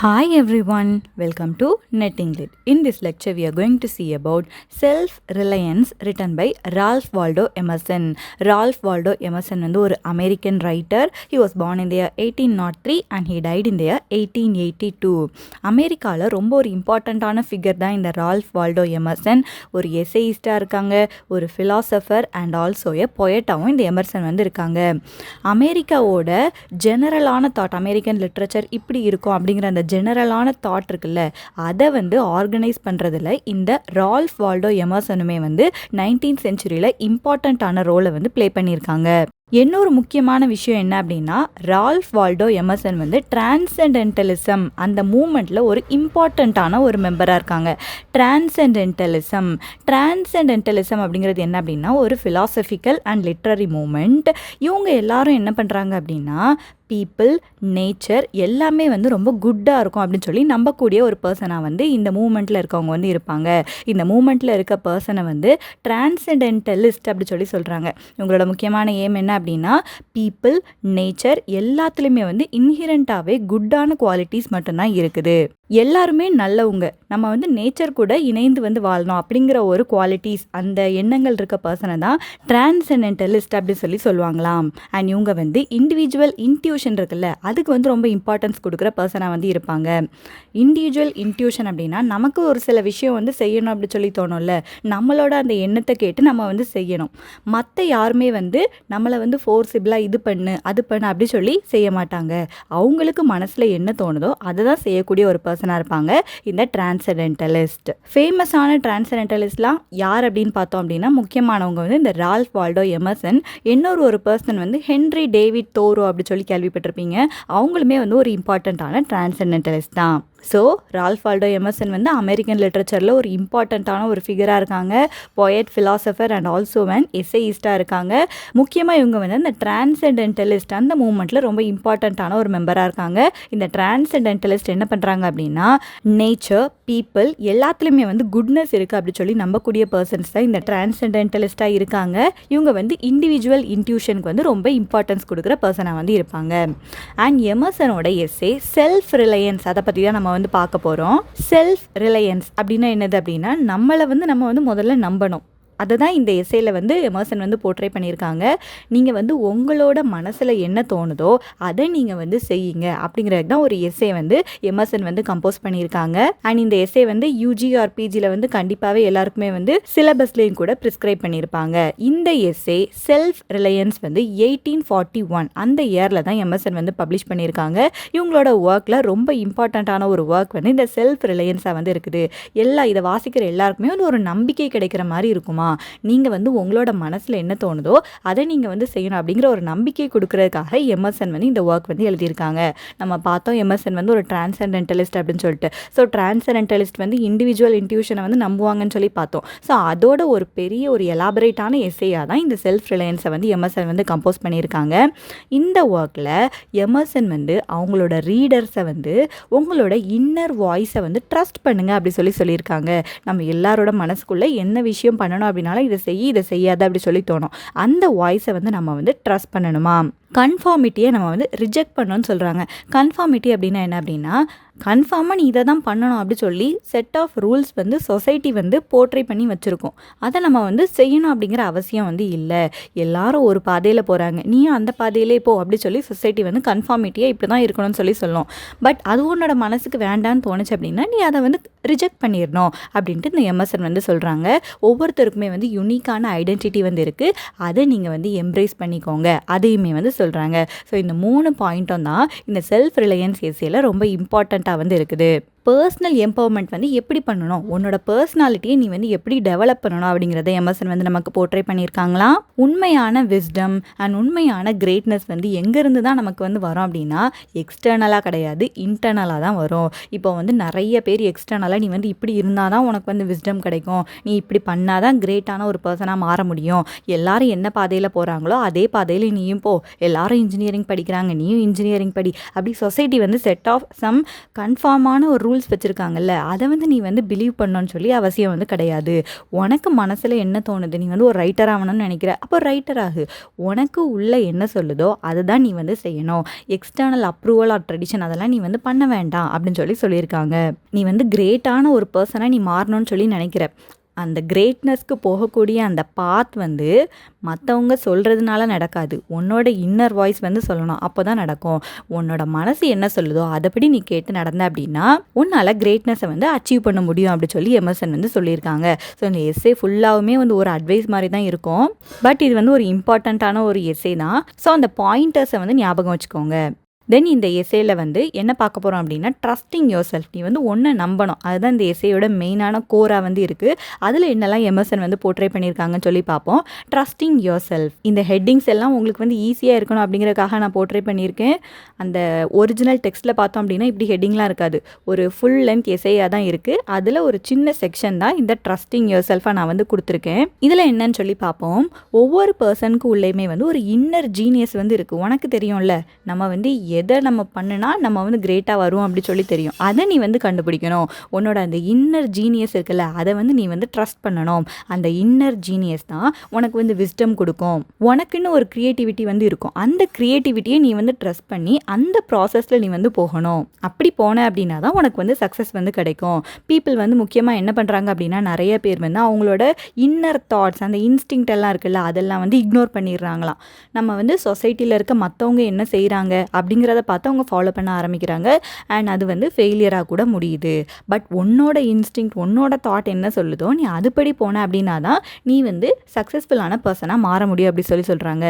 Hi everyone, welcome to Netting Lit. In this lecture, we are going to see about self-reliance written by Ralph Waldo Emerson. Ralph Waldo Emerson வந்து ஒரு American writer. He was born in the year 1803 and he died in the year 1882. அமெரிக்காவில் ரொம்ப ஒரு இம்பார்ட்டண்ட்டான figure தான் இந்த Ralph Waldo Emerson. ஒரு எசேயிஸ்டாக இருக்காங்க, ஒரு ஃபிலாசபர் அண்ட் ஆல்சோ எ பொயட்டாகவும் இந்த எமர்சன் வந்து இருக்காங்க. அமெரிக்காவோட ஜெனரலான தாட், அமெரிக்கன் லிட்ரேச்சர் இப்படி இருக்கும் அப்படிங்கிற அந்த ஜெனரலான தாட் இருக்குல்ல, அதை வந்து ஆர்கனைஸ் பண்ணுறதுல இந்த ரால்ஃப் வால்டோ எமர்சனுமே வந்து 19th செஞ்சுரியில் இம்பார்ட்டண்ட்டான ரோலை வந்து ப்ளே பண்ணியிருக்காங்க. இன்னொரு முக்கியமான விஷயம் என்ன அப்படின்னா, ரால்ஃப் வால்டோ எமர்சன் வந்து டிரான்சென்டென்டலிசம் அந்த மூமெண்ட்டில் ஒரு இம்பார்ட்டண்ட்டான ஒரு மெம்பராக இருக்காங்க. டிரான்சென்டென்டலிசம் அப்படிங்கிறது என்ன அப்படின்னா ஒரு ஃபிலாசபிக்கல் அண்ட் லிட்ரரி மூமெண்ட். இவங்க எல்லாரும் என்ன பண்ணுறாங்க அப்படின்னா, பீப்புள், நேச்சர் எல்லாமே வந்து ரொம்ப குட்டாக இருக்கும் அப்படின்னு சொல்லி நம்பக்கூடிய ஒரு பர்சனாக வந்து இந்த மூமெண்ட்டில் இருக்கவங்க வந்து இருப்பாங்க. இந்த மூமெண்ட்டில் இருக்க பர்சனை வந்து டிரான்சென்டென்டலிஸ்ட் அப்படி சொல்லி சொல்கிறாங்க. இவங்களோட முக்கியமான ஏம் என்ன அப்படின்னா, பீப்புள், நேச்சர் எல்லாத்துலேயுமே வந்து இன்ஹிரண்ட்டாகவே குட்டான குவாலிட்டிஸ் மட்டும்தான் இருக்குது. எல்லாருமே நல்லவங்க, நம்ம வந்து நேச்சர் கூட இணைந்து வந்து வாழணும் அப்படிங்கிற ஒரு குவாலிட்டிஸ், அந்த எண்ணங்கள் இருக்க பர்சனை தான் டிரான்சென்டென்டலிஸ்ட் அப்படி சொல்லி சொல்லுவாங்களாம். அண்ட் இவங்க வந்து இண்டிவிஜுவல் இன்ட்யூஷன் இருக்குல்ல, அதுக்கு வந்து ரொம்ப இம்பார்ட்டன்ஸ் கொடுக்குற பர்சனாக வந்து இருப்பாங்க. இண்டிவிஜுவல் இன்ட்யூஷன் அப்படின்னா நமக்கு ஒரு சில விஷயம் வந்து செய்யணும் அப்படி சொல்லி தோணும்ல, நம்மளோட அந்த எண்ணத்தை கேட்டு நம்ம வந்து செய்யணும். மற்ற யாருமே வந்து நம்மளை வந்து ஃபோர்ஸிபிளாக இது பண்ணு அது பண்ணு அப்படி சொல்லி செய்ய மாட்டாங்க. அவங்களுக்கு மனசில் என்ன தோணுதோ அதை தான் செய்யக்கூடிய ஒரு பர்சனாக இருப்பாங்க இந்த டிரான்சென்டென்டலிஸ்ட். ஃபேமஸான டிரான்சென்டென்டலிஸ்ட்லாம் யார் அப்படின்னு பார்த்தோம் அப்படின்னா, முக்கியமானவங்க வந்து இந்த ரால்ஃப் வால்டோ எமர்சன். இன்னொரு பர்சன் வந்து ஹென்ரி டேவிட் தோரோ அப்படி சொல்லி கேள்விப்பட்டிருப்பீங்க. அவங்களுமே வந்து ஒரு இம்பார்ட்டண்ட்டான டிரான்சென்டென்டலிஸ்ட் தான். ஸோ ரால்ஃப் வால்டோ எமர்சன் வந்து அமெரிக்கன் லிட்ரேச்சரில் ஒரு இம்பார்ட்டண்ட்டான ஒரு ஃபிகராக இருக்காங்க. Poet, philosopher and also and எசேயிஸ்டாக இருக்காங்க. முக்கியமாக இவங்க வந்து அந்த டிரான்சென்டென்டலிஸ்ட் அந்த மூமெண்ட்டில் ரொம்ப இம்பார்ட்டண்ட்டான ஒரு மெம்பராக இருக்காங்க. இந்த டிரான்சென்டென்டலிஸ்ட் என்ன பண்ணுறாங்க அப்படின்னா, நேச்சர், பீப்புள் எல்லாத்துலேயுமே வந்து குட்னஸ் இருக்குது அப்படி சொல்லி நம்பக்கூடிய பர்சன்ஸ் தான் இந்த டிரான்சென்டென்டலிஸ்டாக இருக்காங்க. இவங்க வந்து இண்டிவிஜுவல் இன்ட்யூஷனுக்கு வந்து ரொம்ப இம்பார்ட்டன்ஸ் கொடுக்குற பர்சனாக வந்து இருப்பாங்க. அண்ட் எமர்சனோட எஸ்ஸே செல்ஃப் ரிலையன்ஸ், அதை பற்றி தான் நம்ம வந்து பார்க்க போகிறோம். செல்ஃப் ரிலையன்ஸ் அப்படின்னா என்னது அப்படின்னா, நம்மளை வந்து நம்ம வந்து முதல்ல நம்பணும். அதை தான் இந்த எஸ்ஸேயில் வந்து எமர்சன் வந்து போர்ட்ரே பண்ணியிருக்காங்க. நீங்கள் வந்து உங்களோட மனசில் என்ன தோணுதோ அதை நீங்கள் வந்து செய்யுங்க அப்படிங்கிறது தான் ஒரு எஸ்ஸே வந்து எமர்சன் வந்து கம்போஸ் பண்ணியிருக்காங்க. அண்ட் இந்த எஸ்ஸே வந்து யூஜி ஆர் பிஜியில் வந்து கண்டிப்பாகவே எல்லாருக்குமே வந்து சிலபஸ்லேயும் கூட ப்ரிஸ்கிரைப் பண்ணியிருப்பாங்க. இந்த எஸ்ஸே செல்ஃப் ரிலையன்ஸ் வந்து 1841 அந்த இயரில் தான் எமர்சன் வந்து பப்ளிஷ் பண்ணியிருக்காங்க. இவங்களோட ஒர்க்கில் ரொம்ப இம்பார்ட்டண்ட்டான ஒரு ஒர்க் வந்து இந்த செல்ஃப் ரிலையன்ஸாக வந்து இருக்குது. இதை வாசிக்கிற எல்லாருக்குமே வந்து ஒரு நம்பிக்கை கிடைக்கிற மாதிரி இருக்குமா, நீங்கள் வந்து உங்களோட மனசில் என்ன தோணுதோ அதை நீங்கள் வந்து செய்யணும் அப்படிங்கிற ஒரு நம்பிக்கை கொடுக்கறதுக்காக எமர்சன் வந்து இந்த ஒர்க் வந்து எழுதியிருக்காங்க. நம்ம பார்த்தோம் எமர்சன் வந்து ஒரு டிரான்சென்டென்டலிஸ்ட் அப்படின்னு சொல்லிட்டு. ஸோ டிரான்சென்டென்டலிஸ்ட் வந்து இண்டிவிஜுவல் இன்ட்யூஷனை வந்து நம்புவாங்கன்னு சொல்லி பார்த்தோம். ஸோ அதோட ஒரு பெரிய ஒரு எலாபரேட்டான எஸ்ஸேயாக தான் இந்த செல்ஃப் ரிலையன்ஸை வந்து எமர்சன் வந்து கம்போஸ் பண்ணியிருக்காங்க. இந்த ஒர்க்கில் எமர்சன் வந்து அவங்களோட ரீடர்ஸை வந்து உங்களோட இன்னர் வாய்ஸை வந்து ட்ரஸ்ட் பண்ணுங்க அப்படி சொல்லியிருக்காங்க. நம்ம எல்லாரோட மனசுக்குள்ளே என்ன விஷயம் பண்ணணும் அப்படின்னாலும் இதை செய்யாத அப்படி சொல்லி தோணும். அந்த வாய்ஸை வந்து நம்ம வந்து ட்ரஸ்ட் பண்ணணுமா. கன்ஃபார்மிட்டியை நம்ம வந்து ரிஜெக்ட் பண்ணணும்னு சொல்கிறாங்க. கன்ஃபார்மிட்டி அப்படின்னா என்ன அப்படின்னா, கன்ஃபார்மாக நீ இதை தான் பண்ணணும் அப்படி சொல்லி செட் ஆஃப் ரூல்ஸ் வந்து சொசைட்டி வந்து போர்ட்ரே பண்ணி வச்சுருக்கோம். அதை நம்ம வந்து செய்யணும் அப்படிங்கிற அவசியம் வந்து இல்லை. எல்லாரும் ஒரு பாதையில் போகிறாங்க, நீயும் அந்த பாதையிலே போ அப்படி சொல்லி சொசைட்டி வந்து கன்ஃபார்மிட்டியை இப்படி தான் இருக்கணும்னு சொல்லணும். பட் அது உன்னோட மனசுக்கு வேண்டான்னு தோணுச்சு அப்படின்னா நீ அதை வந்து ரிஜெக்ட் பண்ணிடணும் அப்படின்ட்டு இந்த எமர்சன் வந்து சொல்கிறாங்க. ஒவ்வொருத்தருக்குமே வந்து யுனிக்கான ஐடென்டிட்டி வந்து இருக்குது, அதை நீங்கள் வந்து எம்ப்ரேஸ் பண்ணிக்கோங்க அதையுமே வந்து சொல்கிறாங்க. ஸோ இந்த 3 பாயிண்ட்டும் தான் இந்த செல்ஃப் ரிலையன்ஸ் எஸ்ஸேல ரொம்ப இம்பார்ட்டண்ட்டாக வந்து இருக்குது. பர்சனல் எம்பவர்மெண்ட் வந்து எப்படி பண்ணணும், உன்னோட பர்சனாலிட்டியை நீ வந்து எப்படி டெவலப் பண்ணணும் அப்படிங்கிறத எமர்சன் வந்து நமக்கு போர்ட்ரே பண்ணியிருக்காங்களாம். உண்மையான விஸ்டம் அண்ட் உண்மையான கிரேட்னஸ் வந்து எங்கேருந்து தான் நமக்கு வந்து வரும் அப்படின்னா, எக்ஸ்டர்னலாக கிடையாது, இன்டர்னலாக தான் வரும். இப்போ வந்து நிறைய பேர் எக்ஸ்டர்னலாக நீ வந்து இப்படி இருந்தால் தான் உனக்கு வந்து விஸ்டம் கிடைக்கும், நீ இப்படி பண்ணால் தான் கிரேட்டான ஒரு பர்சனாக மாற முடியும், எல்லாரும் என்ன பாதையில் போகிறாங்களோ அதே பாதையில் நீயும் போ, எல்லாரும் இன்ஜினியரிங் படிக்கிறாங்க நீயும் இன்ஜினியரிங் படி, அப்படி சொசைட்டி வந்து செட் ஆஃப் சம் கன்ஃபார்மான ஒரு ரூல்ஸ் வச்சுருக்காங்கல்ல அதை வந்து நீ வந்து பிலீவ் பண்ணணும்னு சொல்லி அவசியம் வந்து கிடையாது. உனக்கு மனசில் என்ன தோணுது, நீ வந்து ஒரு ரைட்டர் ஆகணும்னு நினைக்கிற, அப்போ ரைட்டர் ஆகு. உனக்கு உள்ள என்ன சொல்லுதோ அதை தான் நீ வந்து செய்யணும். எக்ஸ்டர்னல் அப்ரூவல் ஆர் ட்ரெடிஷன் அதெல்லாம் நீ வந்து பண்ண வேண்டாம் அப்படின்னு சொல்லியிருக்காங்க. நீ வந்து கிரேட்டான ஒரு பர்சனாக நீ மாறணும்னு சொல்லி நினைக்கிற, அந்த கிரேட்னஸ்க்கு போகக்கூடிய அந்த பாத் வந்து மற்றவங்க சொல்கிறதுனால நடக்காது. உன்னோட இன்னர் வாய்ஸ் வந்து சொல்லணும், அப்போ தான் நடக்கும். உன்னோட மனசு என்ன சொல்லுதோ அதைப்படி நீ கேட்டு நடந்த அப்படின்னா உன்னால் கிரேட்னஸை வந்து அச்சீவ் பண்ண முடியும் அப்படி சொல்லி எமர்சன் வந்து சொல்லியிருக்காங்க. ஸோ இந்த எஸ்ஸே ஃபுல்லாகவுமே வந்து ஒரு அட்வைஸ் மாதிரி தான் இருக்கும். பட் இது வந்து ஒரு இம்பார்ட்டண்ட்டான ஒரு எஸ்ஸே தான். ஸோ அந்த பாயிண்டர்ஸை வந்து ஞாபகம் வச்சுக்கோங்க. தென் இந்த எஸ்ஸேல வந்து என்ன பார்க்க போகிறோம் அப்படின்னா ட்ரஸ்டிங் யோர் செல்ஃப். நீ வந்து ஒன்றை நம்பணும், அதுதான் இந்த எஸ்ஸேயோட மெயினான கோராக வந்து இருக்குது. அதில் என்னெல்லாம் எமர்சன் வந்து போர்ட்ரே பண்ணியிருக்காங்கன்னு சொல்லி பார்ப்போம். ட்ரஸ்டிங் யோர் செல்ஃப், இந்த ஹெட்டிங்ஸ் எல்லாம் உங்களுக்கு வந்து ஈஸியாக இருக்கணும் அப்படிங்கிறதுக்காக நான் போர்ட்ரே பண்ணியிருக்கேன். அந்த ஒரிஜினல் டெக்ஸ்ட்டில் பார்த்தோம் அப்படின்னா இப்படி ஹெட்டிங்லாம் இருக்காது, ஒரு ஃபுல் லென்த் எஸ்ஸேயாக தான் இருக்குது. அதில் ஒரு சின்ன செக்ஷன் தான் இந்த ட்ரஸ்டிங் யோர் செல்ஃபாக நான் வந்து கொடுத்துருக்கேன். இதில் என்னன்னு சொல்லி பார்ப்போம். ஒவ்வொரு பர்சனுக்கு உள்ளேயுமே வந்து ஒரு இன்னர் ஜீனியஸ் வந்து இருக்குது. உனக்கு தெரியும்ல, நம்ம வந்து எதை நம்ம பண்ணுனா நம்ம வந்து கிரேட்டாக வரும் அப்படி சொல்லி தெரியும். அதை நீ வந்து கண்டுபிடிக்கணும். உன்னோட அந்த இன்னர் ஜீனியஸ் இருக்குல்ல, அதை வந்து நீ வந்து ட்ரஸ்ட் பண்ணணும். அந்த இன்னர் ஜீனியஸ் தான் உனக்கு வந்து விஸ்டம் கொடுக்கும். உனக்குன்னு ஒரு க்ரியேட்டிவிட்டி வந்து இருக்கும். அந்த க்ரியேட்டிவிட்டியை நீ வந்து ட்ரஸ்ட் பண்ணி அந்த ப்ராசஸில் நீ வந்து போகணும். அப்படி போன அப்படின்னா தான் உனக்கு வந்து சக்ஸஸ் வந்து கிடைக்கும். பீப்புள் வந்து முக்கியமாக என்ன பண்ணுறாங்க அப்படின்னா நிறைய பேர் வந்து அவங்களோட இன்னர் தாட்ஸ், அந்த இன்ஸ்டிங்க்ட் எல்லாம் இருக்குல்ல, அதெல்லாம் வந்து இக்னோர் பண்ணிடுறாங்களாம். நம்ம வந்து சொசைட்டியில் இருக்க மற்றவங்க என்ன செய்கிறாங்க அப்படிங்கிறத பார்த்து அவங்க ஃபாலோ பண்ண ஆரம்பிக்கிறாங்க. அண்ட் அது வந்து ஃபெயிலியராக கூட முடியுது. பட் உன்னோட இன்ஸ்டிங்க்ட், உன்னோட தாட் என்ன சொல்லுதோ நீ அதுபடி போன அப்படின்னா தான் நீ வந்து சக்ஸஸ்ஃபுல்லான பர்சனாக மாற முடியும் அப்படி சொல்கிறாங்க.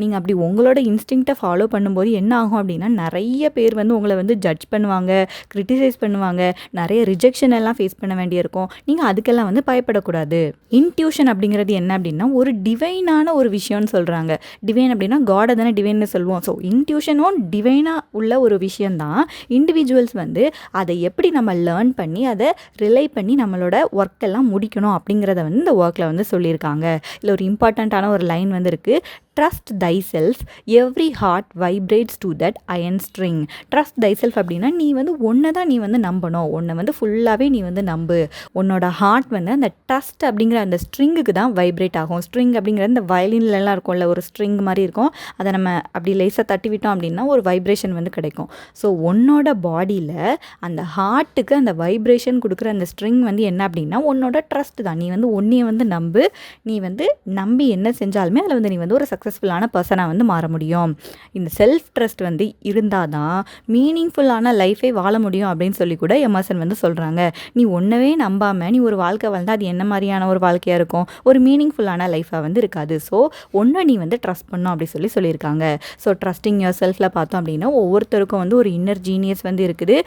நீங்கள் அப்படி உங்களோட இன்ஸ்டிங்க்டை ஃபாலோ பண்ணும்போது என்ன ஆகும் அப்படின்னா நிறைய பேர் வந்து உங்களை வந்து ஜட்ஜ் பண்ணுவாங்க, கிரிட்டிசைஸ் பண்ணுவாங்க, நிறைய ரிஜெக்ஷன் எல்லாம் ஃபேஸ் பண்ண வேண்டியிருக்கும். நீங்கள் அதுக்கெல்லாம் வந்து பயப்படக்கூடாது. இன்ட்யூஷன் அப்படிங்கிறது என்ன அப்படின்னா ஒரு டிவைனான ஒரு விஷயம்னு சொல்கிறாங்க. டிவைன் அப்படின்னா காடை தானே டிவைன்னு சொல்லுவோம். ஸோ இன்ட்யூஷனும் டிவைனாக உள்ள ஒரு விஷயந்தான். இண்டிவிஜுவல்ஸ் வந்து அதை எப்படி நம்ம லேர்ன் பண்ணி அதை ரிலை பண்ணி நம்மளோட ஒர்க் எல்லாம் முடிக்கணும் அப்படிங்கிறத வந்து இந்த ஒர்க்கில் வந்து சொல்லியிருக்காங்க. இல்லை ஒரு இம்பார்ட்டண்ட்டான ஒரு லைன் வந்து இருக்குது. Trust thy self, every heart vibrates to that iron string. Trust thy self அப்படின்னா நீ வந்து ஒன்றை தான் நீ வந்து நம்பணும். ஒன்றை வந்து ஃபுல்லாகவே நீ வந்து நம்பு. உன்னோட ஹார்ட் வந்து அந்த ட்ரஸ்ட் அப்படிங்கிற அந்த ஸ்ட்ரிங்குக்கு தான் வைப்ரேட் ஆகும். ஸ்ட்ரிங் அப்படிங்கிறது இந்த வயலின்லலாம் இருக்கும்ல, ஒரு ஸ்ட்ரிங் மாதிரி இருக்கும். அதை நம்ம அப்படி லேசாக தட்டி விட்டோம் அப்படின்னா ஒரு வைப்ரேஷன் வந்து கிடைக்கும். ஸோ உன்னோட பாடியில் அந்த ஹார்ட்டுக்கு அந்த வைப்ரேஷன் கொடுக்குற அந்த ஸ்ட்ரிங் வந்து என்ன அப்படின்னா உன்னோட ட்ரஸ்ட் தான். நீ வந்து ஒன்றையை வந்து நம்பு. நீ வந்து நம்பி என்ன செஞ்சாலுமே அதில் வந்து நீ வந்து ஒரு சக்ஸஸ்ஃபுல்லான பர்சனாக வந்து மாற முடியும். இந்த செல்ஃப் ட்ரஸ்ட் வந்து இருந்தால் தான் மீனிங்ஃபுல்லான லைஃபை வாழ முடியும் அப்படின்னு சொல்லி கூட எமர்சன் வந்து சொல்கிறாங்க. நீ ஒன்றவே நம்பாமல் நீ ஒரு வாழ்க்கை வாழ்ந்தால் அது என்ன மாதிரியான ஒரு வாழ்க்கையாக இருக்கும், ஒரு மீனிங்ஃபுல்லான லைஃபாக வந்து இருக்காது. ஸோ ஒன்றை நீ வந்து ட்ரஸ்ட் பண்ணும் அப்படி சொல்லியிருக்காங்க. ஸோ ட்ரஸ்டிங் யுவர் செல்ஃபில் பார்த்தோம் அப்படின்னா ஒவ்வொருத்தருக்கும் வந்து ஒரு இன்னர் ஜீனியஸ் வந்து இருக்குது.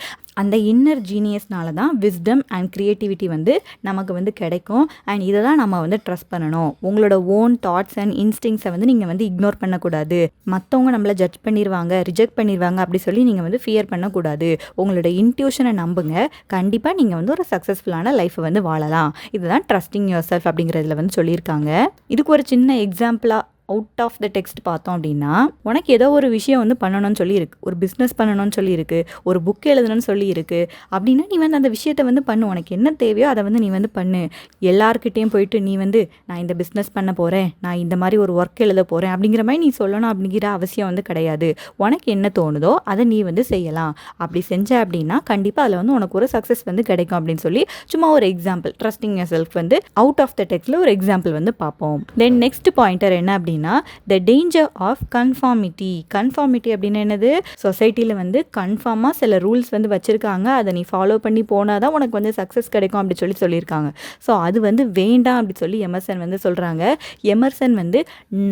அந்த இன்னர் ஜீனியஸ்னால தான் விஸ்டம் அண்ட் க்ரியேட்டிவிட்டி வந்து நமக்கு வந்து கிடைக்கும். அண்ட் இதை தான் நம்ம வந்து ட்ரஸ்ட் பண்ணணும். உங்களோட ஓன் தாட்ஸ் அண்ட் இன்ஸ்டிங்ஸை வந்து நீங்கள் வந்து இக்னோர் பண்ணக்கூடாது. மற்றவங்க நம்மளை ஜட்ஜ் பண்ணிடுவாங்க, ரிஜெக்ட் பண்ணிடுவாங்க அப்படி சொல்லி நீங்கள் வந்து ஃபியர் பண்ணக்கூடாது. உங்களோட இன்ட்யூஷனை நம்புங்க. கண்டிப்பாக நீங்கள் வந்து ஒரு சக்ஸஸ்ஃபுல்லான லைஃப்பை வந்து வாழலாம். இதுதான் ட்ரஸ்டிங் யுவர் செல்ஃப் அப்படிங்கிறதுல வந்து சொல்லியிருக்காங்க. இதுக்கு ஒரு சின்ன எக்ஸாம்பிளாக அவுட் ஆஃப் த டெக்ஸ்ட் பார்த்தோம் அப்படின்னா உனக்கு ஏதோ ஒரு விஷயம் வந்து பண்ணணும்னு சொல்லியிருக்கு, ஒரு பிஸ்னஸ் பண்ணணும்னு சொல்லியிருக்கு, ஒரு புக் எழுதணும்னு சொல்லியிருக்கு அப்படின்னா நீ வந்து அந்த விஷயத்தை வந்து பண்ணு. உனக்கு என்ன தேவையோ அதை வந்து நீ வந்து பண்ணு. எல்லாருக்கிட்டேயும் போயிட்டு நீ வந்து நான் இந்த பிஸ்னஸ் பண்ண போகிறேன், நான் இந்த மாதிரி ஒரு ஒர்க் எழுத போகிறேன் அப்படிங்கிற மாதிரி நீ சொல்லணும் அப்படிங்கிற அவசியம் வந்து கிடையாது. உனக்கு என்ன தோணுதோ அதை நீ வந்து செய்யலாம். அப்படி செஞ்ச அப்படின்னா கண்டிப்பாக அதில் வந்து உனக்கு ஒரு சக்ஸஸ் வந்து கிடைக்கும் அப்படின்னு சொல்லி சும்மா ஒரு எக்ஸாம்பிள், ட்ரஸ்டிங் யுவர் செல்ஃப் வந்து அவுட் ஆஃப் த டெக்ஸ்டில் ஒரு எக்ஸாம்பிள் வந்து பார்ப்போம். தென் நெக்ஸ்ட் பாயிண்டர் என்ன அப்படின்னா the danger of conformity. Conformity அப்படின்னா என்னது? சொசைட்டியில் வந்து கன்ஃபார்மாக சில ரூல்ஸ் வந்து வச்சுருக்காங்க, அதை நீ ஃபாலோ பண்ணி போனால் தான் உனக்கு வந்து சக்ஸஸ் கிடைக்கும் அப்படி சொல்லியிருக்காங்க. ஸோ அது வந்து வேண்டாம் அப்படி சொல்லி எமர்சன் வந்து சொல்கிறாங்க. எமர்சன் வந்து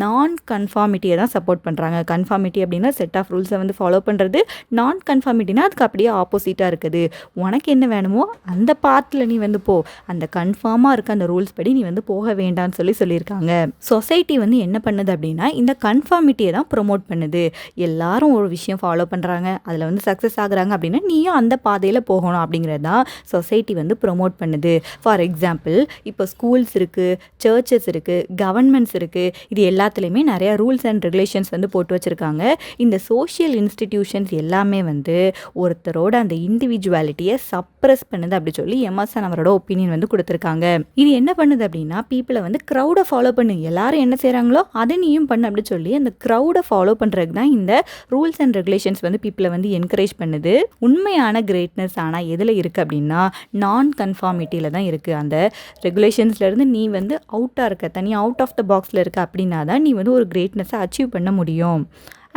நான் கன்ஃபார்மிட்டியை தான் சப்போர்ட் பண்ணுறாங்க. கன்ஃபார்மிட்டி அப்படின்னா செட் ஆஃப் ரூல்ஸை வந்து ஃபாலோ பண்ணுறது, நான் கன்ஃபார்மிட்டினா அதுக்கு அப்படியே ஆப்போசிட்டாக இருக்குது. உனக்கு என்ன வேணுமோ அந்த பாத்தில் நீ வந்து போ, அந்த கன்ஃபார்மாக இருக்க அந்த ரூல்ஸ் படி நீ வந்து போக வேண்டாம்னு சொல்லியிருக்காங்க. சொசைட்டி வந்து என்ன பண்ணுது அப்படின்னா இந்த கன்ஃபார்மிட்டியை தான் ப்ரொமோட் பண்ணுது. எல்லாரும் ஒரு விஷயம் ஃபாலோ பண்ணுறாங்க, அதில் வந்து சக்ஸஸ் ஆகுறாங்க அப்படின்னா நீயும் அந்த பாதையில் போகணும் அப்படிங்கிறது தான் சொசைட்டி வந்து ப்ரொமோட் பண்ணுது. ஃபார் எக்ஸாம்பிள் இப்போ ஸ்கூல்ஸ் இருக்குது, சர்ச்சஸ் இருக்குது, கவர்மெண்ட்ஸ் இருக்குது, இது எல்லாத்துலேயுமே நிறையா ரூல்ஸ் அண்ட் ரெகுலேஷன்ஸ் வந்து போட்டு வச்சுருக்காங்க. இந்த சோஷியல் இன்ஸ்டிடியூஷன்ஸ் எல்லாமே வந்து ஒருத்தரோட அந்த இண்டிவிஜுவாலிட்டியை சப்ரஸ் பண்ணுது அப்படி சொல்லி எமர்சன் அவரோட ஒப்பீனியன் வந்து கொடுத்துருக்காங்க. இது என்ன பண்ணுது அப்படின்னா பீப்புளை வந்து க்ரௌடை ஃபாலோ பண்ணு, எல்லாரும் என்ன செய்கிறாங்களோ அதை நீயும் பண்ணு அப்படி சொல்லி அந்த க்ரௌடை ஃபாலோ பண்ணுறதுக்கு தான் இந்த ரூல்ஸ் அண்ட் ரெகுலேஷன்ஸ் வந்து பீப்புளை வந்து என்கரேஜ் பண்ணுது. உண்மையான கிரேட்னஸ் ஆனால் எதில் இருக்குது அப்படின்னா நான் கன்ஃபார்மிட்டியில் தான் இருக்குது. அந்த ரெகுலேஷன்ஸ்லேருந்து நீ வந்து அவுட்டாக இருக்க, தனியாக அவுட் ஆஃப் த பாக்ஸில் இருக்க அப்படின்னா தான் நீ வந்து ஒரு கிரேட்னஸை அச்சீவ் பண்ண முடியும்.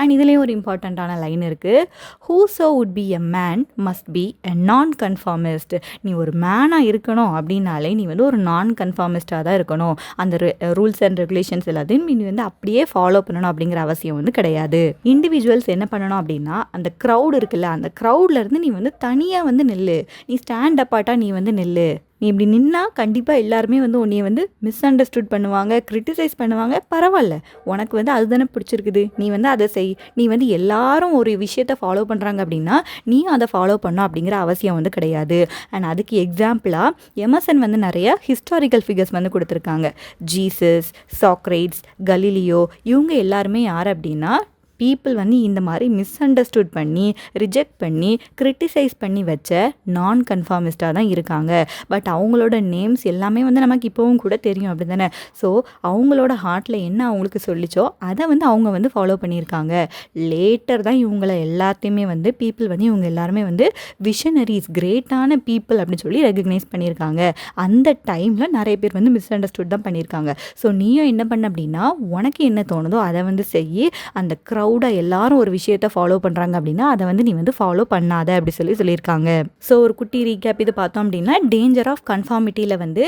அண்ட் இதுலேயும் ஒரு இம்பார்ட்டண்ட்டான லைன் இருக்குது. ஹூசோ would be a man must be எ நான் கன்ஃபார்மிஸ்ட். நீ ஒரு மேனாக இருக்கணும் அப்படின்னாலே நீ வந்து ஒரு நான் கன்ஃபார்மிஸ்டாக தான் இருக்கணும். அந்த ரூல்ஸ் அண்ட் ரெகுலேஷன்ஸ் எல்லாத்தையும் நீ வந்து அப்படியே ஃபாலோ பண்ணணும் அப்படிங்கிற அவசியம் வந்து கிடையாது. இண்டிவிஜுவல்ஸ் என்ன பண்ணணும் அப்படின்னா அந்த க்ரௌட் இருக்குல்ல, அந்த க்ரௌட்லேருந்து நீ வந்து தனியாக வந்து நில்லு, நீ ஸ்டாண்ட் அப்பாட்டாக நீ வந்து நில்லு. நீ இப்படி நின்னா கண்டிப்பாக எல்லாருமே வந்து உன்னைய வந்து மிஸ் அண்டர்ஸ்டுட் பண்ணுவாங்க, கிரிட்டிசைஸ் பண்ணுவாங்க. பரவாயில்ல, உனக்கு வந்து அதுதானே பிடிச்சிருக்குது, நீ வந்து அதை செய். நீ வந்து எல்லாரும் ஒரு விஷயத்தை ஃபாலோ பண்ணுறாங்க அப்படின்னா நீ அதை ஃபாலோ பண்ணணும் அப்படிங்கிற அவசியம் வந்து கிடையாது. அண்ட் அதுக்கு எக்ஸாம்பிளாக எமர்சன் வந்து நிறைய ஹிஸ்டாரிக்கல் ஃபிகர்ஸ் வந்து கொடுத்துருக்காங்க. ஜீசஸ், சாக்ரேட்ஸ், கலீலியோ, இவங்க எல்லாருமே யார் அப்படின்னா பீப்புள் வந்து இந்த மாதிரி மிஸ் அண்டர்ஸ்டுட் பண்ணி, ரிஜெக்ட் பண்ணி, கிரிட்டிசைஸ் பண்ணி வச்ச நான் கன்ஃபார்மிஸ்டாக தான் இருக்காங்க. பட் அவங்களோட நேம்ஸ் எல்லாமே வந்து நமக்கு இப்போவும் கூட தெரியும் அப்படி தானே. ஸோ அவங்களோட ஹார்ட்டில் என்ன அவங்களுக்கு சொல்லிச்சோ அதை வந்து அவங்க வந்து ஃபாலோ பண்ணியிருக்காங்க. லேட்டர் தான் இவங்கள எல்லாத்தையுமே வந்து பீப்புள் வந்து இவங்க எல்லாருமே வந்து விஷனரிஸ், கிரேட்டான பீப்புள் அப்படின்னு சொல்லி ரெகக்னைஸ் பண்ணியிருக்காங்க. அந்த டைமில் நிறைய பேர் வந்து மிஸ் அண்டர்ஸ்டுட் தான் பண்ணியிருக்காங்க. ஸோ நீயும் என்ன பண்ண அப்படின்னா உனக்கு என்ன தோணுதோ அதை வந்து செய்யி. அந்த க்ரௌடாக எல்லாரும் ஒரு விஷயத்தை ஃபாலோ பண்ணுறாங்க அப்படின்னா அதை வந்து நீ வந்து ஃபாலோ பண்ணாத அப்படி சொல்லியிருக்காங்க. ஸோ ஒரு குட்டி ரீகேப் இது பார்த்தோம் அப்படின்னா டேஞ்சர் ஆஃப் கன்ஃபார்மிட்டியில் வந்து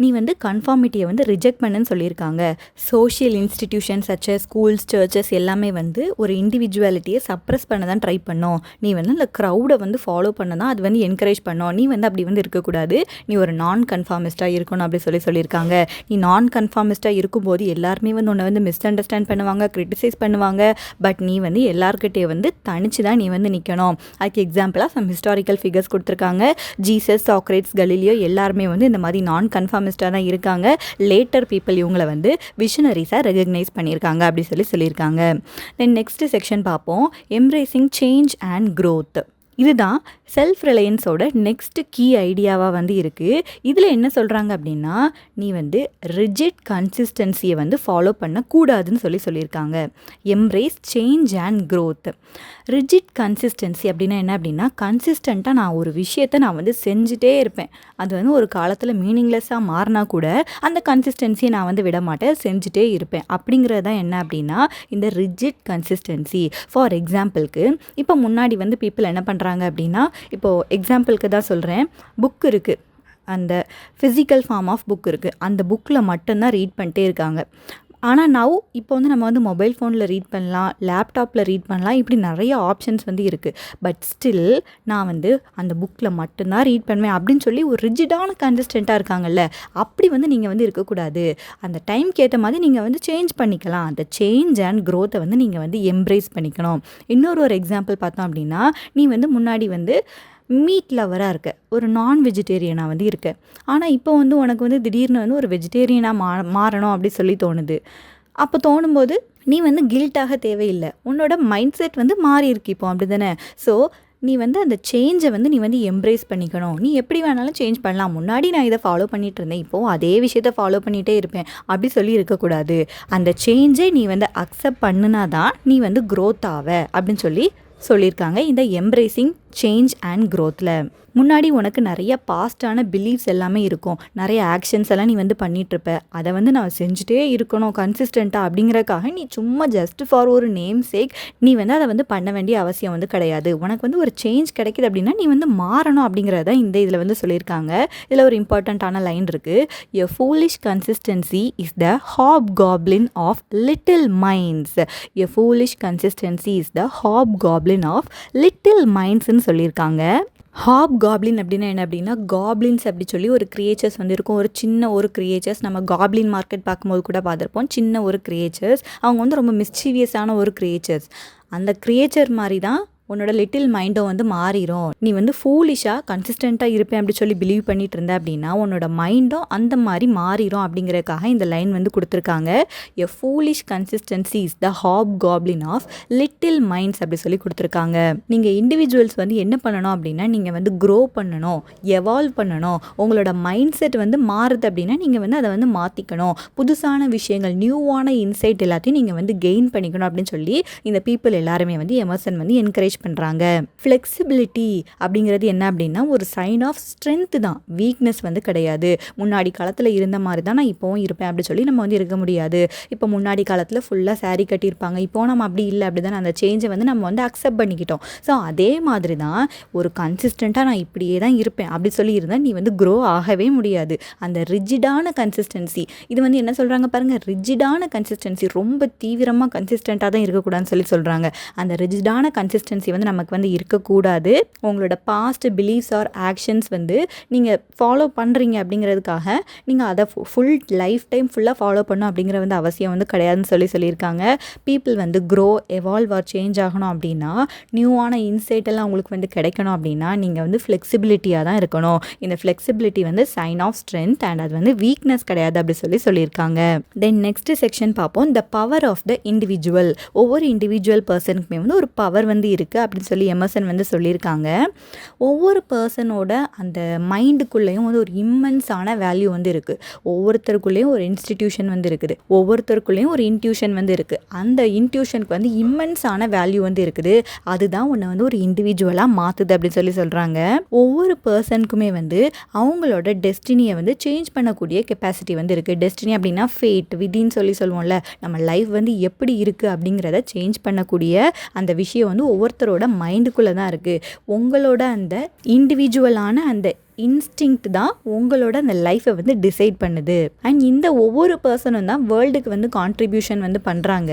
நீ வந்து கன்ஃபார்மிட்டியை வந்து ரிஜெக்ட் பண்ணுன்னு சொல்லியிருக்காங்க. Social institutions such schools, churches எல்லாமே வந்து ஒரு இண்டிவிஜுவாலிட்டியை சப்ரஸ் பண்ண தான் ட்ரை பண்ணோம். நீ வந்து அந்த க்ரௌடை வந்து ஃபாலோ பண்ண தான் அது வந்து என்கரேஜ் பண்ணோம். நீ வந்து அப்படி வந்து இருக்கக்கூடாது, நீ ஒரு நான் கன்ஃபார்மிஸ்டாக இருக்கணும் அப்படி சொல்லியிருக்காங்க. நீ நான் கன்ஃபார்மிஸ்டாக இருக்கும்போது எல்லாருமே வந்து உன்னை வந்து மிஸ் அண்டர்ஸ்டாண்ட் பண்ணுவாங்க, கிரிட்டிசைஸ் பண்ணுவாங்க. பட் நீ வந்து எல்லாருக்கிட்டே வந்து தனிச்சு தான் நீ வந்து நிற்கணும். அதுக்கு எக்ஸாம்பிளாக சம் ஹிஸ்டாரிக்கல் ஃபிகர்ஸ் கொடுத்துருக்காங்க. ஜீசஸ், சாக்ரேட்ஸ், கலீலியோ எல்லாருமே வந்து இந்த மாதிரி நான் கன்ஃபார்மிஸ்டாக தான் இருக்காங்க. லேட்டர் பீப்புள் இவங்களை வந்து விஷனரிஸாக ரெகக்னைஸ் பண்ணியிருக்காங்க அப்படி சொல்லியிருக்காங்க. தென் நெக்ஸ்ட் செக்ஷன் பார்ப்போம், எம்ப்ரேசிங் சேஞ்ச் அண்ட் க்ரோத். இதுதான் செல்ஃப் ரிலையன்ஸோட நெக்ஸ்ட் கீ ஐடியாவாக வந்து இருக்குது. இதில் என்ன சொல்கிறாங்க அப்படின்னா நீ வந்து ரிஜிட் கன்சிஸ்டன்சியை வந்து ஃபாலோ பண்ணக்கூடாதுன்னு சொல்லியிருக்காங்க. Embrace change and growth. Rigid consistency அப்படின்னா என்ன அப்படின்னா கன்சிஸ்டண்ட்டாக நான் ஒரு விஷயத்தை நான் வந்து செஞ்சுட்டே இருப்பேன். அது வந்து ஒரு காலத்தில் மீனிங்லெஸ்ஸாக மாறினா கூட அந்த கன்சிஸ்டன்சியை நான் வந்து விட மாட்டேன், செஞ்சுட்டே இருப்பேன். அப்படிங்கிறது தான் என்ன அப்படின்னா இந்த ரிஜிட் கன்சிஸ்டன்சி. ஃபார் எக்ஸாம்பிளுக்கு இப்போ முன்னாடி வந்து பீப்புள் என்ன பண்ணுறாங்க அப்படின்னா, இப்போது எக்ஸாம்பிளுக்கு தான் சொல்கிறேன், புக் இருக்குது, அந்த ஃபிசிக்கல் ஃபார்ம் ஆஃப் புக் இருக்குது, அந்த புக்கில் மட்டும்தான் ரீட் பண்ணிட்டே இருக்காங்க. ஆனால் இப்போ வந்து நம்ம வந்து மொபைல் ஃபோனில் ரீட் பண்ணலாம், லேப்டாப்பில் ரீட் பண்ணலாம், இப்படி நிறைய ஆப்ஷன்ஸ் வந்து இருக்குது. பட் ஸ்டில் நான் வந்து அந்த புக்கில் மட்டும்தான் ரீட் பண்ணுவேன் அப்படின்னு சொல்லி ஒரு ரிஜிடான கன்சிஸ்டண்ட்டாக இருக்காங்கல்ல, அப்படி வந்து நீங்கள் வந்து இருக்கக்கூடாது. அந்த டைம்க்கு ஏற்ற மாதிரி நீங்கள் வந்து சேஞ்ச் பண்ணிக்கலாம். அந்த சேஞ்ச் அண்ட் க்ரோத்தை வந்து நீங்கள் வந்து எம்ப்ரேஸ் பண்ணிக்கணும். ஒரு எக்ஸாம்பிள் பார்த்தோம் அப்படின்னா நீ வந்து முன்னாடி வந்து மீட் லவராக இருக்க, ஒரு நான் வெஜிடேரியனாக வந்து இருக்க. ஆனால் இப்போ வந்து உனக்கு வந்து திடீர்னு வந்து ஒரு வெஜிடேரியனாக மாறணும் அப்படி சொல்லி தோணுது. அப்போ தோணும்போது நீ வந்து கில்ட்டாக தேவையில்லை, உன்னோட மைண்ட் செட் வந்து மாறி இருக்கு இப்போ, அப்படி தானே. ஸோ நீ வந்து அந்த சேஞ்சை வந்து நீ வந்து எம்ப்ரேஸ் பண்ணிக்கணும். நீ எப்படி வேணாலும் சேஞ்ச் பண்ணலாம். முன்னாடி நான் இதை ஃபாலோ பண்ணிகிட்டு இருந்தேன், இப்போது அதே விஷயத்தை ஃபாலோ பண்ணிகிட்டே இருப்பேன் அப்படி சொல்லி இருக்கக்கூடாது. அந்த சேஞ்சை நீ வந்து அக்செப்ட் பண்ணுனா தான் நீ வந்து க்ரோத் ஆவ அப்படின்னு சொல்லியிருக்காங்க இந்த எம்ப்ரேசிங் சேஞ்ச் அண்ட் க்ரோத்தில். முன்னாடி உனக்கு நிறைய பாஸ்டான பிலீஃப்ஸ் எல்லாமே இருக்கும், நிறைய ஆக்ஷன்ஸ் எல்லாம் நீ வந்து பண்ணிகிட்ருப்ப. அதை வந்து நான் செஞ்சுட்டே இருக்கணும் கன்சிஸ்டண்ட்டாக அப்படிங்கிறக்காக நீ சும்மா ஜஸ்ட் ஃபார் ஒரு நேம் சேக் நீ வந்து அதை வந்து பண்ண வேண்டிய அவசியம் வந்து கிடையாது. உனக்கு வந்து ஒரு சேஞ்ச் கிடைக்கிது அப்படின்னா நீ வந்து மாறணும் அப்படிங்கிறத இந்த இதில் வந்து சொல்லியிருக்காங்க. இதில் ஒரு இம்பார்ட்டண்ட்டான லைன் இருக்குது, a foolish consistency is the hob goblin of little minds. A foolish consistency is the hob goblin of little மைண்ட்ஸ்ன்னு இருக்குன்னு சொல்லியிருக்காங்க. ஹாப் காப்ளின் அப்படின்னா என்ன அப்படின்னா, காப்ளின்ஸ் அப்படி சொல்லி ஒரு கிரியேச்சர்ஸ் வந்து இருக்கும். ஒரு சின்ன ஒரு கிரியேச்சர்ஸ், நம்ம காப்ளின் மார்க்கெட் பார்க்கும்போது கூட பார்த்துருப்போம். சின்ன ஒரு கிரியேச்சர்ஸ், அவங்க வந்து ரொம்ப மிஸ்சீவியஸான ஒரு கிரியேச்சர்ஸ். அந்த கிரியேச்சர் மாதிரி தான் உன்னோட லிட்டில் மைண்டும் வந்து மாறிடும். நீ வந்து ஃபூலிஷாக கன்சிஸ்டண்ட்டாக இருப்பேன் அப்படி சொல்லி பிலீவ் பண்ணிட்டு இருந்த அப்படின்னா உன்னோட மைண்டும் அந்த மாதிரி மாறிடும் அப்படிங்கிறதுக்காக இந்த லைன் வந்து கொடுத்துருக்காங்க. A foolish consistency is the hob goblin of little minds அப்படி சொல்லி கொடுத்துருக்காங்க. நீங்கள் இண்டிவிஜுவல்ஸ் வந்து என்ன பண்ணணும் அப்படின்னா, நீங்கள் வந்து க்ரோ பண்ணணும், எவால்வ் பண்ணணும். உங்களோட மைண்ட் செட் வந்து மாறுது அப்படின்னா நீங்கள் வந்து அதை வந்து மாற்றிக்கணும். புதுசான விஷயங்கள், நியூவான இன்சைட் எல்லாத்தையும் நீங்கள் வந்து கெயின் பண்ணிக்கணும் அப்படின்னு சொல்லி இந்த பீப்புள் எல்லாருமே வந்து எமர்சன் வந்து என்கரேஜ் பண்ணுறாங்க. ஃப்ளெக்சிபிலிட்டி அப்படிங்கிறது என்ன அப்படின்னா ஒரு சைன் ஆஃப் ஸ்ட்ரென்த் தான், வீக்னஸ் வந்து கிடையாது. முன்னாடி காலத்தில் இருந்த மாதிரி தான் நான் இப்போவும் இருப்பேன் அப்படி சொல்லி நம்ம வந்து இருக்க முடியாது. இப்போ முன்னாடி காலத்தில் ஃபுல்லாக சாரீ கட்டியிருப்பாங்க, இப்போ நம்ம அப்படி இல்லை, அப்படி தான் அந்த சேஞ்சை வந்து நம்ம வந்து அக்செப்ட் பண்ணிக்கிட்டோம். ஸோ அதே மாதிரி தான் ஒரு கன்சிஸ்டண்ட்டாக நான் இப்படியே தான் இருப்பேன் அப்படி சொல்லி இருந்தால் நீ வந்து க்ரோ ஆகவே முடியாது. அந்த ரிஜிடான கன்சிஸ்டன்சி, இது வந்து என்ன சொல்கிறாங்க பாருங்கள், ரிஜிடான கன்சிஸ்டன்சி, ரொம்ப தீவிரமாக கன்சிஸ்டண்ட்டாக தான் இருக்கக்கூடாதுன்னு சொல்லி சொல்கிறாங்க. அந்த ரிஜிடான கன்சிஸ்டன்சி வந்து நமக்கு வந்து இருக்கக்கூடாது. உங்களோட பாஸ்ட் பிலீஃப்ஸ் ஆர் ஆக்ஷன்ஸ் வந்து நீங்கள் ஃபாலோ பண்ணுறீங்க அப்படிங்கிறதுக்காக நீங்கள் அதை ஃபுல் லைஃப் டைம் ஃபுல்லாக ஃபாலோ பண்ணணும் அப்படிங்கிற வந்து அவசியம் வந்து கிடையாதுன்னு சொல்லியிருக்காங்க. பீப்புள் வந்து க்ரோ, எவால்வ் ஆர் சேஞ்ச் ஆகணும் அப்படின்னா, நியூவான இன்சைட் எல்லாம் உங்களுக்கு வந்து கிடைக்கணும் அப்படின்னா நீங்கள் வந்து ஃப்ளெக்சிபிலிட்டியாக தான் இருக்கணும். இந்த ஃப்ளெக்சிபிலிட்டி வந்து சைன் ஆஃப் ஸ்ட்ரென்த் அண்ட் அது வந்து வீக்னஸ் கிடையாது அப்படி சொல்லியிருக்காங்க. தென் நெக்ஸ்ட் செக்ஷன் பார்ப்போம், the power of the individual. ஒவ்வொரு இண்டிவிஜுவல் பர்சனுக்குமே வந்து ஒரு பவர் வந்து இருக்குது அப்படின்னு சொல்லி எமர்சன் வந்து சொல்லியிருக்காங்க. ஒவ்வொரு பர்சனோட அந்த மைண்டுக்குள்ளேயும் வந்து ஒரு இம்மென்ஸான வேல்யூ வந்து இருக்குது. ஒவ்வொருத்தருக்குள்ளேயும் ஒரு இன்ஸ்டிடியூஷன் வந்து இருக்குது, ஒவ்வொருத்தருக்குள்ளேயும் ஒரு இன்ட்யூஷன் வந்து இருக்குது. அந்த இன்ட்யூஷனுக்கு வந்து இம்மென்ஸான வேல்யூ வந்து இருக்குது. அதுதான் உன்னை வந்து ஒரு இண்டிவிஜுவலாக மாற்றுது அப்படின்னு சொல்கிறாங்க. ஒவ்வொரு பர்சனுக்குமே வந்து அவங்களோட டெஸ்டினியை வந்து சேஞ்ச் பண்ணக்கூடிய கெப்பாசிட்டி வந்து இருக்குது. டெஸ்டினி அப்படின்னா ஃபேட், விதின்னு சொல்லுவோம்ல, நம்ம லைஃப் வந்து எப்படி இருக்குது அப்படிங்கிறத சேஞ்ச் பண்ணக்கூடிய அந்த விஷயம் வந்து ஒவ்வொருத்தரோட மைண்டுக்குள்ளே தான் இருக்குது. உங்களோட அந்த இண்டிவிஜுவலான அந்த இன்ஸ்டிங்க்ட் தான் உங்களோட அந்த லைஃப்பை வந்து டிசைட் பண்ணுது. அண்ட் இந்த ஒவ்வொரு பர்சனும் தான் வேர்ல்டுக்கு வந்து கான்ட்ரிபியூஷன் வந்து பண்ணுறாங்க.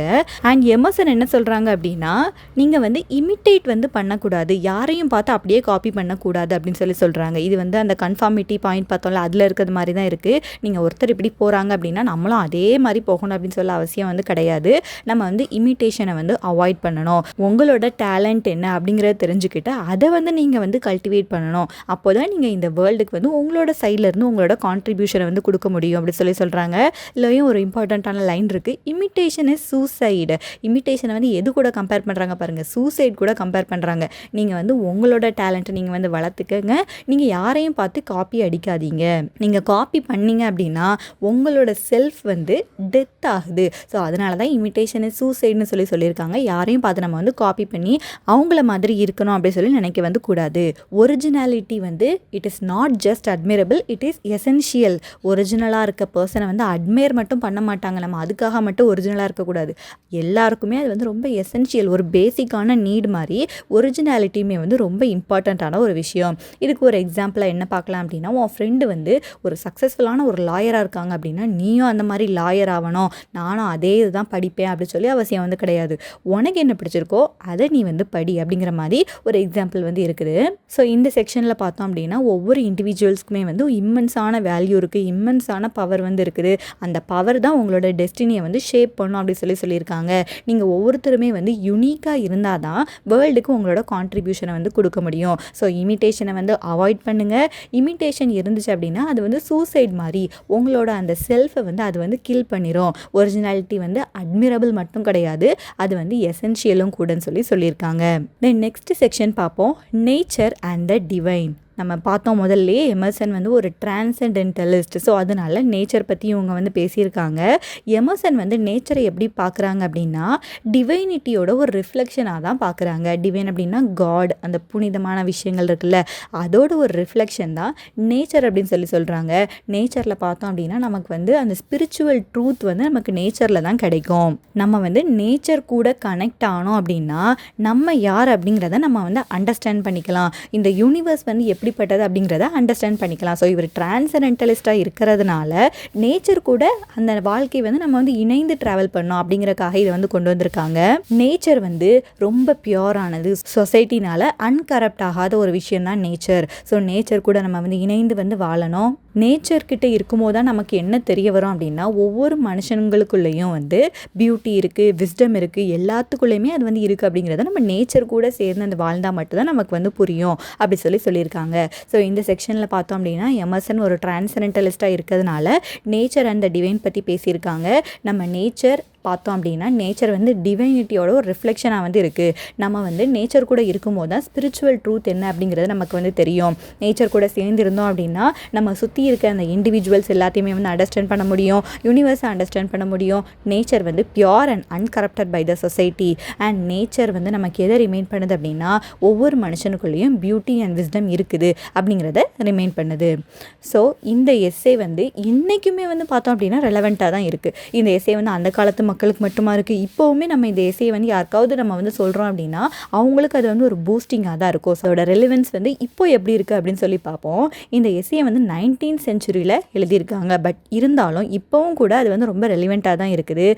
அண்ட் எமர்சன் என்ன சொல்கிறாங்க அப்படின்னா, நீங்கள் வந்து இமிட்டேட் வந்து பண்ணக்கூடாது, யாரையும் பார்த்து அப்படியே காப்பி பண்ணக்கூடாது அப்படின்னு சொல்கிறாங்க. இது வந்து அந்த கன்ஃபார்மிட்டி பாயிண்ட் பார்த்தோம்ல, அதில் இருக்கிறது மாதிரி தான் இருக்குது. நீங்கள் ஒருத்தர் இப்படி போகிறாங்க அப்படின்னா நம்மளும் அதே மாதிரி போகணும் அப்படின்னு சொல்ல அவசியம் வந்து கிடையாது. நம்ம வந்து இமிட்டேஷனை வந்து அவாய்ட் பண்ணணும். உங்களோட டேலண்ட் என்ன அப்படிங்கிறத தெரிஞ்சுக்கிட்டு அதை வந்து நீங்கள் வந்து கல்டிவேட் பண்ணணும். அப்போ தான் நீங்கள் இந்த வேர்ல்டுக்கு வந்து உங்களோட சைட்லேருந்து உங்களோட கான்ட்ரிபியூஷனை வந்து கொடுக்க முடியும் அப்படி சொல்கிறாங்க. இல்லையும் ஒரு இம்பார்ட்டண்ட்டான லைன் இருக்குது, இமிட்டேஷன் இஸ் சூசைடு. இமிட்டேஷனை வந்து எது கூட கம்பேர் பண்ணுறாங்க பாருங்கள், சூசைட் கூட கம்பேர் பண்ணுறாங்க. நீங்கள் வந்து உங்களோட டேலண்ட்டை நீங்கள் வந்து வளர்த்துக்கங்க, நீங்கள் யாரையும் பார்த்து காப்பி அடிக்காதீங்க. நீங்கள் காப்பி பண்ணீங்க அப்படின்னா உங்களோட செல்ஃப் வந்து டெத் ஆகுது. ஸோ அதனால தான் இமிட்டேஷன் இஸ் சூசைடுன்னு சொல்லியிருக்காங்க. யாரையும் பார்த்து நம்ம வந்து காப்பி பண்ணி அவங்கள மாதிரி இருக்கணும் அப்படின்னு சொல்லி நினைக்க வந்து கூடாது. ஒரிஜினாலிட்டி வந்து it is not just admirable, it is essential. ஒரிஜினலாக இருக்க பர்சனை வந்து அட்மையர் மட்டும் பண்ண மாட்டாங்க, நம்ம அதுக்காக மட்டும் ஒரிஜினலாக இருக்கக்கூடாது. எல்லாருக்குமே அது வந்து ரொம்ப எசென்ஷியல், ஒரு பேசிக்கான நீட் மாதிரி ஒரிஜினாலிட்டியுமே வந்து ரொம்ப இம்பார்ட்டண்ட்டான ஒரு விஷயம். இதுக்கு ஒரு எக்ஸாம்பிளாக என்ன பார்க்கலாம் அப்படின்னா, உன் ஃப்ரெண்டு வந்து ஒரு சக்ஸஸ்ஃபுல்லான ஒரு லாயராக இருக்காங்க அப்படின்னா நீயும் அந்த மாதிரி லாயர் ஆகணும், நானும் அதே இதுதான் படிப்பேன் அப்படின்னு சொல்லி அவசியம் வந்து கிடையாது. உனக்கு என்ன பிடிச்சிருக்கோ அதை நீ வந்து படி அப்படிங்கிற மாதிரி ஒரு எக்ஸாம்பிள் வந்து இருக்குது. ஸோ இந்த செக்ஷனில் பார்த்தோம் அப்படின்னா ஒவ்வொரு இண்டிவிஜுவல்ஸ்க்குமே வந்து இம்மென்ஸான வேல்யூ இருக்குது, இம்மென்ஸான பவர் வந்து இருக்குது. அந்த பவர் தான் உங்களோட டெஸ்டினியை வந்து ஷேப் பண்ணும் அப்படி சொல்லியிருக்காங்க. நீங்கள் ஒவ்வொருத்தருமே வந்து யுனிக்காக இருந்தால் தான் வேர்ல்டுக்கு உங்களோட கான்ட்ரிபியூஷனை வந்து கொடுக்க முடியும். ஸோ இமிட்டேஷனை வந்து அவாய்ட் பண்ணுங்கள். இமிட்டேஷன் இருந்துச்சு அப்படின்னா அது வந்து சூசைட் மாதிரி, உங்களோட அந்த செல்ஃபை வந்து அது வந்து கில் பண்ணிடும். ஒரிஜினாலிட்டி வந்து அட்மிரபிள் மட்டும் கிடையாது, அது வந்து எசென்ஷியலும் கூடன்னு சொல்லியிருக்காங்க. தென் நெக்ஸ்ட் செக்ஷன் பார்ப்போம், நேச்சர் அண்ட் த டிவைன். நம்ம பார்த்தோம் முதல்ல எமர்சன் வந்து ஒரு டிரான்சென்டென்டலிஸ்ட். ஸோ அதனால நேச்சர் பற்றி இவங்க வந்து பேசியிருக்காங்க. எமர்சன் வந்து நேச்சரை எப்படி பார்க்குறாங்க அப்படின்னா டிவைனிட்டியோட ஒரு ரிஃப்ளெக்ஷனாக தான் பார்க்குறாங்க. டிவைன் அப்படின்னா காட், அந்த புனிதமான விஷயங்கள் இருக்குல்ல, அதோட ஒரு ரிஃப்ளெக்ஷன் தான் நேச்சர் அப்படின்னு சொல்கிறாங்க. நேச்சரில் பார்த்தோம் அப்படின்னா நமக்கு வந்து அந்த ஸ்பிரிச்சுவல் ட்ரூத் வந்து நமக்கு நேச்சரில் தான் கிடைக்கும். நம்ம வந்து நேச்சர் கூட கனெக்ட் ஆனோம் அப்படின்னா நம்ம யார் அப்படிங்கிறத நம்ம வந்து அண்டர்ஸ்டாண்ட் பண்ணிக்கலாம். இந்த யூனிவர்ஸ் வந்து எப்படி எப்படிப்பட்டது அப்படிங்கிறத அண்டர்ஸ்டாண்ட் பண்ணிக்கலாம். ஸோ இவர் டிரான்சென்டலிஸ்டாக இருக்கிறதுனால நேச்சர் கூட அந்த வாழ்க்கை வந்து நம்ம வந்து இணைந்து ட்ராவல் பண்ணோம் அப்படிங்கிறக்காக இதை வந்து கொண்டு வந்திருக்காங்க. நேச்சர் வந்து ரொம்ப பியூரானது, சொசைட்டினால அன்கரப்ட் ஆகாத ஒரு விஷயம் தான் நேச்சர். ஸோ நேச்சர் கூட நம்ம வந்து இணைந்து வந்து வாழணும். நேச்சர்கிட்ட இருக்கும்போது தான் நமக்கு என்ன தெரிய வரும் அப்படின்னா, ஒவ்வொரு மனுஷங்களுக்குள்ளேயும் வந்து பியூட்டி இருக்குது, விஸ்டம் இருக்குது, எல்லாத்துக்குள்ளேயுமே அது வந்து இருக்குது அப்படிங்கிறத நம்ம நேச்சர் கூட சேர்ந்து அந்த வாழ்ந்தால் மட்டும்தான் நமக்கு வந்து புரியும் அப்படி சொல்லியிருக்காங்க. ஸோ இந்த செக்ஷனில் பார்த்தோம் அப்படின்னா எமர்சன் ஒரு டிரான்சென்டலிஸ்டாக இருக்கிறதுனால நேச்சர் அண்ட் த டிவைன் பற்றி பேசியிருக்காங்க. நம்ம நேச்சர் பார்த்தோம் அப்படின்னா நேச்சர் வந்து டிவைனிட்டியோட ஒரு ரிஃப்ளெக்ஷனாக வந்து இருக்குது. நம்ம வந்து நேச்சர் கூட இருக்கும்போது தான் ஸ்பிரிச்சுவல் ட்ரூத் என்ன அப்படிங்கிறது நமக்கு வந்து தெரியும். நேச்சர் கூட சேர்ந்துருந்தோம் அப்படின்னா நம்ம சுற்றி இருக்க அந்த இண்டிவிஜுவல்ஸ் எல்லாத்தையுமே வந்து அண்டர்ஸ்டாண்ட் பண்ண முடியும், யூனிவர்ஸை அண்டர்ஸ்டாண்ட் பண்ண முடியும். நேச்சர் வந்து pure and uncorrupted by the society. And nature வந்து நமக்கு எதை ரிமைண்ட் பண்ணுது அப்படின்னா, ஒவ்வொரு மனுஷனுக்குள்ளேயும் பியூட்டி அண்ட் விஸ்டம் இருக்குது அப்படிங்கிறத ரிமைண்ட் பண்ணுது. ஸோ இந்த எஸ்ஸே வந்து இன்றைக்குமே வந்து பார்த்தோம் அப்படின்னா ரெலவெண்ட்டாக தான் இருக்குது. இந்த எஸ்ஸே வந்து அந்த காலத்து மக்களுக்கு மட்டுமா இருக்குது. இப்போவுமே நம்ம இந்த எஸ்ஸே வந்து யாருக்காவது நம்ம வந்து சொல்கிறோம் அப்படின்னா அவங்களுக்கு அது வந்து ஒரு பூஸ்டிங்காக தான் இருக்கும். ஸோ அதோட ரெலிவென்ஸ் வந்து இப்போ எப்படி இருக்குது அப்படின்னு சொல்லி பார்ப்போம். இந்த எஸ்ஸே வந்து 19th centuryயில் எழுதியிருக்காங்க. பட் இருந்தாலும் இப்போவும் கூட அது வந்து ரொம்ப ரெலிவெண்ட்டாக தான் இருக்குது.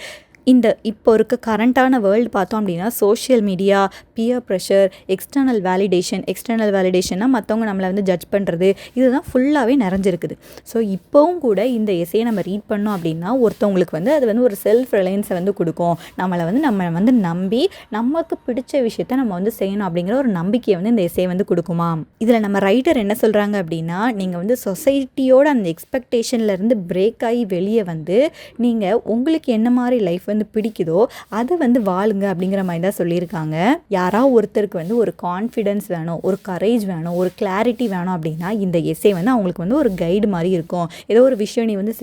இந்த இப்போ இருக்க கரண்ட்டான வேர்ல்டு பார்த்தோம் அப்படின்னா social media, peer pressure, external வேலிடேஷன்னா மற்றவங்க நம்மளை வந்து ஜட்ஜ் பண்ணுறது, இதுதான் ஃபுல்லாகவே நிறைஞ்சிருக்குது. ஸோ இப்போவும் கூட இந்த எஸ்ஸையை நம்ம ரீட் பண்ணோம் அப்படின்னா ஒருத்தவங்களுக்கு வந்து அது வந்து ஒரு செல்ஃப் ரிலையன்ஸை வந்து கொடுக்கும். நம்ம வந்து நம்பி நமக்கு பிடிச்ச விஷயத்த நம்ம வந்து செய்யணும் அப்படிங்கிற ஒரு நம்பிக்கையை வந்து இந்த எஸ்ஸே வந்து கொடுக்குமா. இதில் நம்ம ரைட்டர் என்ன சொல்கிறாங்க அப்படின்னா, நீங்கள் வந்து சொசைட்டியோட அந்த எக்ஸ்பெக்டேஷன்லேருந்து பிரேக் ஆகி வெளியே வந்து நீங்கள் உங்களுக்கு என்ன மாதிரி லைஃப் வந்து பிடிக்குதோ அதை வந்து வாழுங்க அப்படிங்கிற மாதிரி தான் சொல்லியிருக்காங்க. யாராவது ஒருத்தருக்கு வந்து ஒரு கான்ஃபிடென்ஸ் வேணும், ஒரு கரேஜ் வேணும், ஒரு கிளாரிட்டி வேணும் அப்படின்னா இந்த எஸ்ஸே வந்து அவங்களுக்கு வந்து ஒரு கைடு மாதிரி இருக்கும். ஏதோ ஒரு விஷயம் நீ வந்து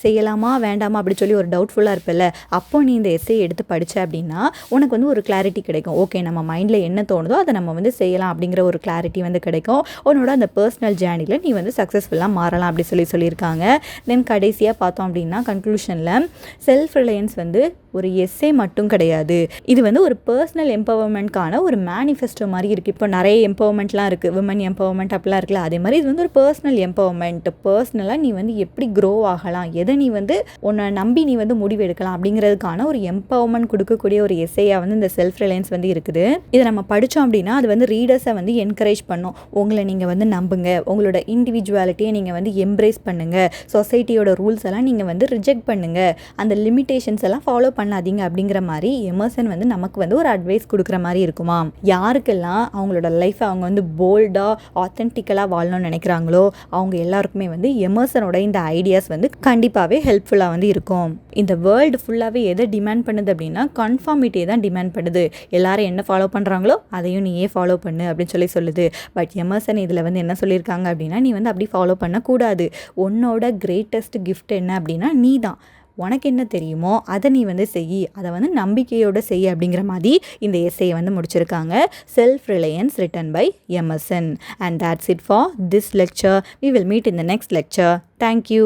செய்யலாமா வேண்டாமா அப்படி சொல்லி ஒரு டவுட்ஃபுல்லாக இருப்பில்ல, அப்போ நீ இந்த எஸ்ஸே எடுத்து படித்த அப்படின்னா உனக்கு வந்து ஒரு கிளாரிட்டி கிடைக்கும். ஓகே, நம்ம மைண்டில் என்ன தோணுதோ அதை நம்ம வந்து செய்யலாம் அப்படிங்கிற ஒரு கிளாரிட்டி வந்து கிடைக்கும். உன்னோட அந்த பர்சனல் ஜேர்னியில் நீ வந்து சக்ஸஸ்ஃபுல்லாக மாறலாம் அப்படி சொல்லியிருக்காங்க. தென் கடைசியாக பார்த்தோம் அப்படின்னா கன்க்ளூஷனில் செல்ஃப் ரிலையன்ஸ் வந்து ஒரு எஸ்ஸே மட்டும் கிடையாது, இது வந்து ஒரு பர்சனல் எம்பவர்மெண்ட்கான ஒரு மேனிஃபெஸ்டோ மாதிரி இருக்குது. இப்போ நிறைய எம்பவர்மெண்ட்லாம் இருக்குது, விமன் எம்பவர்மெண்ட் அப்படிலாம் இருக்குல்ல, அதே மாதிரி இது வந்து ஒரு பர்சனல் எம்பவர்மெண்ட். பர்சனலாக நீ வந்து எப்படி க்ரோ ஆகலாம், எதை நீ வந்து உன்னை நம்பி நீ வந்து முடிவு எடுக்கலாம் அப்படிங்கிறதுக்கான ஒரு எம்பவர்மெண்ட் கொடுக்கக்கூடிய ஒரு எஸ்ஸேயாக வந்து இந்த செல்ஃப் ரிலையன்ஸ் வந்து இருக்குது. இதை நம்ம படித்தோம் அப்படின்னா அது வந்து ரீடர்ஸை வந்து என்கரேஜ் பண்ணும். உங்களை நீங்கள் வந்து நம்புங்க, உங்களோட இண்டிவிஜுவாலிட்டியை நீங்கள் வந்து எம்ப்ரேஸ் பண்ணுங்கள், சொசைட்டியோட ரூல்ஸ் எல்லாம் நீங்கள் வந்து ரிஜெக்ட் பண்ணுங்கள், அந்த லிமிட்டேஷன்ஸ் எல்லாம் ஃபாலோ பண்ணாதீங்க அப்படிங்கிற மாதிரி எமர்சன் வந்து நமக்கு வந்து ஒரு அட்வைஸ் கொடுக்குற மாதிரி இருக்குமா. யாருக்கெல்லாம் அவங்களோட லைஃப்பை அவங்க வந்து போல்டாக ஆத்தென்டிக்கலாக வாழணும்னு நினைக்கிறாங்களோ அவங்க எல்லாருக்குமே வந்து எமர்சனோட இந்த ஐடியாஸ் வந்து கண்டிப்பாகவே ஹெல்ப்ஃபுல்லாக வந்து இருக்கும். இந்த வேர்ல்டு ஃபுல்லாகவே எதை டிமாண்ட் பண்ணுது அப்படின்னா கன்ஃபார்மிட்டியை தான் டிமாண்ட் பண்ணுது. எல்லாரும் என்ன ஃபாலோ பண்ணுறாங்களோ அதையும் நீயே ஃபாலோ பண்ணு அப்படின்னு சொல்லுது. பட் எமர்சன் இதில் வந்து என்ன சொல்லியிருக்காங்க அப்படின்னா, நீ வந்து அப்படி ஃபாலோ பண்ணக்கூடாது. உன்னோட கிரேட்டஸ்ட் கிஃப்ட் என்ன அப்படின்னா நீ தான். உனக்கு என்ன தெரியுமோ அதை நீ வந்து செய், அதை வந்து நம்பிக்கையோடு செய் அப்படிங்கிற மாதிரி இந்த எஸ்ஸையை வந்து முடிச்சிருக்காங்க. Self reliance written by Emerson. And that's it for this lecture. We will meet in the next lecture. Thank you.